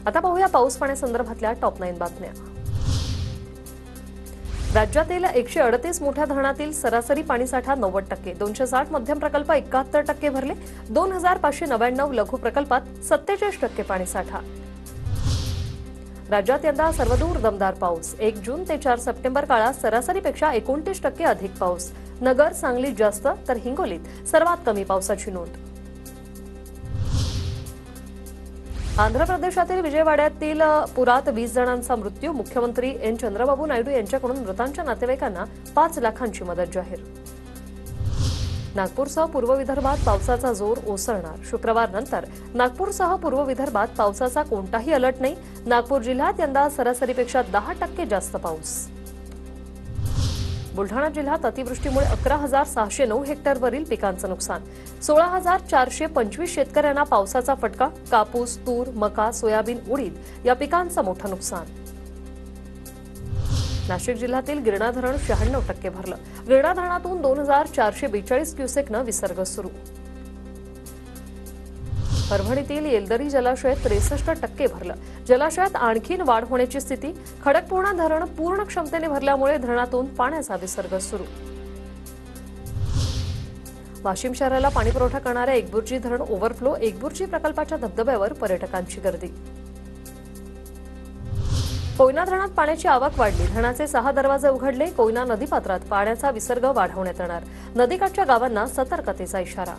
आता पाहूया पाऊस पाण्यासंदर्भातल्या टॉप 9 बातम्या। राज्यातील 138 मोठ्या धरणातील सरासरी पाणीसाठा 90%, 260 मध्यम प्रकल्प 71% भरले, 2599 लघु प्रकल्पात 47% पाणीसाठा। राज्यात यंदा सर्वदूर दमदार पाऊस, 1 जून ते 4 सप्टेंबर काळात सरासरीपेक्षा 29% अधिक पाऊस। नगर, सांगलीत जास्त तर हिंगोलीत सर्वात कमी पावसाची नोंद। आंध्र प्रदेशातील विजयवाड्यातील पुरात 20 जणांचा मृत्यू, मुख्यमंत्री एन चंद्रबाबू नायडू यांच्याकडून मृतांच्या नातेवाईकांना 5 लाखांची मदत जाहीर। नागपूरसह पूर्व विदर्भात पावसाचा जोर ओसरणार, शुक्रवारनंतर नागपूरसह पूर्व विदर्भात पावसाचा कोणताही अलर्ट नाही। नागपूर जिल्ह्यात यंदा सरासरीपेक्षा 10% जास्त पाऊस। बुलढाणा जिल्ह्यात अतिवृष्टीमुळे 11,609 हेक्टरवरील पिकांचं नुकसान, 16,425 शेतकऱ्यांना पावसाचा फटका, कापूस, तूर, मका, सोयाबीन, उडीद या पिकांचं मोठं नुकसान। नाशिक जिल्ह्यातील गिरणा धरण 96% भरलं, गिरणा धरणातून 2,442 क्युसेकनं विसर्ग सुरू। परभणीतील येलदरी जलाशय 63% भरलं, जलाशयात आणखीन वाढ होण्याची स्थिती, खडकपूर्णा धरण पूर्ण क्षमतेने भरल्यामुळे धरणातून पाण्याचा विसर्ग सुरू। वाशिम शहराला पाणीपुरवठा करणाऱ्या एकबुर्जी धरण ओव्हरफ्लो, एकबुर्जी प्रकल्पाच्या धबधब्यावर पर्यटकांची गर्दी। कोयना धरणात पाण्याची आवक वाढली, धरणाचे 6 दरवाजे उघडले, कोयना नदीपात्रात पाण्याचा विसर्ग वाढवण्यात येणार, नदीकाठच्या गावांना सतर्कतेचा इशारा।